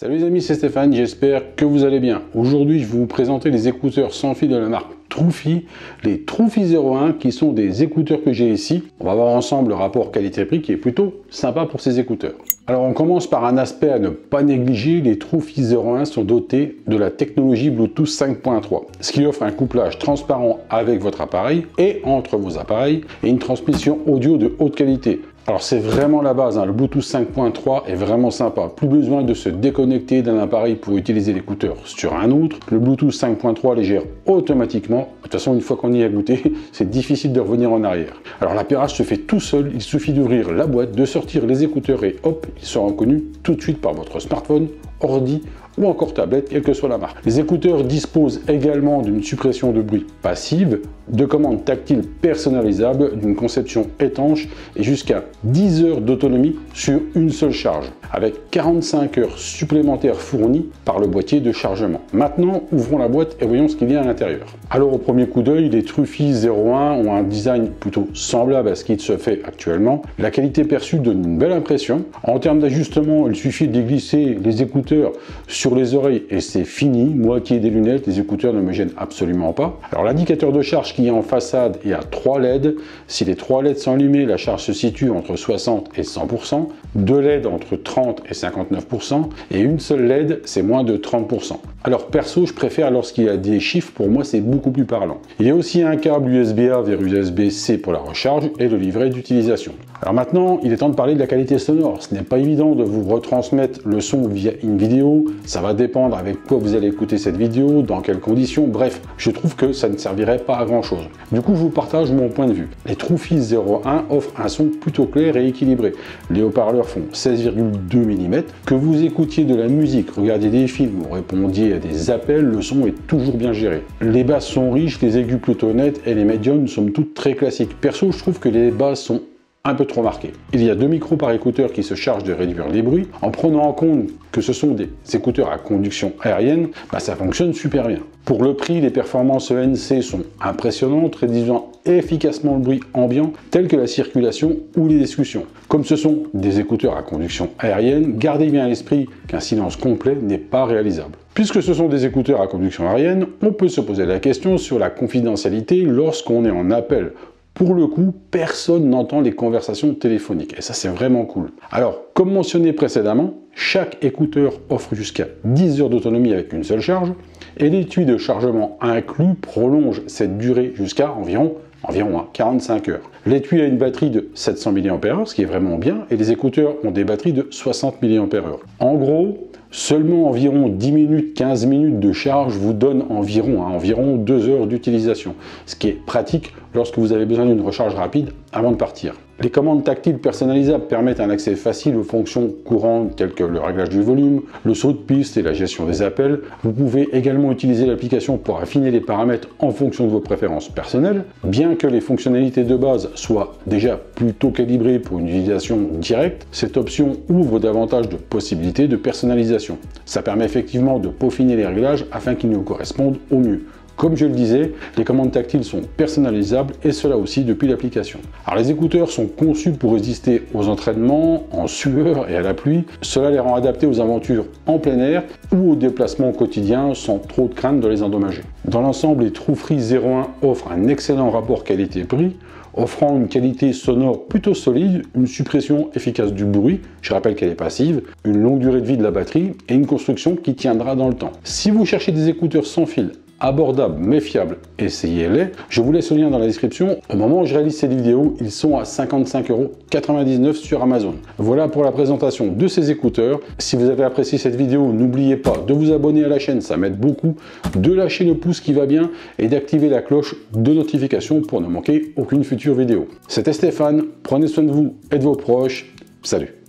Salut les amis, c'est Stéphane, j'espère que vous allez bien. Aujourd'hui, je vais vous présenter les écouteurs sans fil de la marque Truffi, les Truffi 01 qui sont des écouteurs que j'ai ici. On va voir ensemble le rapport qualité-prix qui est plutôt sympa pour ces écouteurs. Alors on commence par un aspect à ne pas négliger, les Truffi 01 sont dotés de la technologie Bluetooth 5.3, ce qui offre un couplage transparent avec votre appareil et entre vos appareils et une transmission audio de haute qualité. Alors c'est vraiment la base, le Bluetooth 5.3 est vraiment sympa. Plus besoin de se déconnecter d'un appareil pour utiliser l'écouteur sur un autre. Le Bluetooth 5.3 les gère automatiquement. De toute façon, une fois qu'on y a goûté, c'est difficile de revenir en arrière. Alors l'appairage se fait tout seul, il suffit d'ouvrir la boîte, de sortir les écouteurs et hop, ils sont reconnus tout de suite par votre smartphone, ordi ou encore tablette, quelle que soit la marque. Les écouteurs disposent également d'une suppression de bruit passive, de commandes tactiles personnalisables, d'une conception étanche et jusqu'à 10 heures d'autonomie sur une seule charge, avec 45 heures supplémentaires fournies par le boîtier de chargement. Maintenant, ouvrons la boîte et voyons ce qu'il y a à l'intérieur. Alors au premier coup d'œil, les Truffi 01 ont un design plutôt semblable à ce qui se fait actuellement. La qualité perçue donne une belle impression. En termes d'ajustement, il suffit de glisser les écouteurs sur les oreilles et c'est fini. Moi qui ai des lunettes, les écouteurs ne me gênent absolument pas. Alors l'indicateur de charge qui est en façade, il y a 3 LED. Si les 3 LED sont allumés, la charge se situe entre 60 et 100%. 2 LED entre 30 et 59%. Et une seule LED, c'est moins de 30%. Alors perso, je préfère lorsqu'il y a des chiffres, pour moi c'est beaucoup plus parlant. Il y a aussi un câble USB-A vers USB-C pour la recharge et le livret d'utilisation. Alors maintenant, il est temps de parler de la qualité sonore. Ce n'est pas évident de vous retransmettre le son via une vidéo. Ça va dépendre avec quoi vous allez écouter cette vidéo, dans quelles conditions. Bref, je trouve que ça ne servirait pas à grand chose. Du coup, je vous partage mon point de vue. Les Truffi 01 offrent un son plutôt clair et équilibré. Les haut-parleurs font 16,2 mm. Que vous écoutiez de la musique, regardiez des films ou répondiez à des appels, le son est toujours bien géré. Les basses sont riches, les aigus plutôt nets et les médiums sont toutes très classiques. Perso, je trouve que les basses sont un peu trop marqué. Il y a 2 micros par écouteur qui se chargent de réduire les bruits. En prenant en compte que ce sont des écouteurs à conduction aérienne, ça fonctionne super bien. Pour le prix, les performances ENC sont impressionnantes, réduisant efficacement le bruit ambiant tel que la circulation ou les discussions. Comme ce sont des écouteurs à conduction aérienne, gardez bien à l'esprit qu'un silence complet n'est pas réalisable. Puisque ce sont des écouteurs à conduction aérienne, on peut se poser la question sur la confidentialité lorsqu'on est en appel. Pour le coup, personne n'entend les conversations téléphoniques et ça c'est vraiment cool. Alors, comme mentionné précédemment, chaque écouteur offre jusqu'à 10 heures d'autonomie avec une seule charge et l'étui de chargement inclus prolonge cette durée jusqu'à environ 45 heures. L'étui a une batterie de 700 mAh, ce qui est vraiment bien, et les écouteurs ont des batteries de 60 mAh. En gros, seulement environ 10 minutes, 15 minutes de charge vous donne environ 2 heures d'utilisation, ce qui est pratique lorsque vous avez besoin d'une recharge rapide avant de partir. Les commandes tactiles personnalisables permettent un accès facile aux fonctions courantes telles que le réglage du volume, le saut de piste et la gestion des appels. Vous pouvez également utiliser l'application pour affiner les paramètres en fonction de vos préférences personnelles. Bien que les fonctionnalités de base soient déjà plutôt calibrées pour une utilisation directe, cette option ouvre davantage de possibilités de personnalisation. Ça permet effectivement de peaufiner les réglages afin qu'ils nous correspondent au mieux. Comme je le disais, les commandes tactiles sont personnalisables et cela aussi depuis l'application. Alors les écouteurs sont conçus pour résister aux entraînements, en sueur et à la pluie. Cela les rend adaptés aux aventures en plein air ou aux déplacements quotidiens sans trop de crainte de les endommager. Dans l'ensemble, les Truffi 01 offrent un excellent rapport qualité-prix, offrant une qualité sonore plutôt solide, une suppression efficace du bruit, je rappelle qu'elle est passive, une longue durée de vie de la batterie et une construction qui tiendra dans le temps. Si vous cherchez des écouteurs sans fil, abordables mais fiables, essayez-les. Je vous laisse le lien dans la description. Au moment où je réalise cette vidéo, ils sont à 55,99 € sur Amazon. Voilà pour la présentation de ces écouteurs. Si vous avez apprécié cette vidéo, n'oubliez pas de vous abonner à la chaîne, ça m'aide beaucoup, de lâcher le pouce qui va bien et d'activer la cloche de notification pour ne manquer aucune future vidéo. C'était Stéphane, prenez soin de vous et de vos proches. Salut!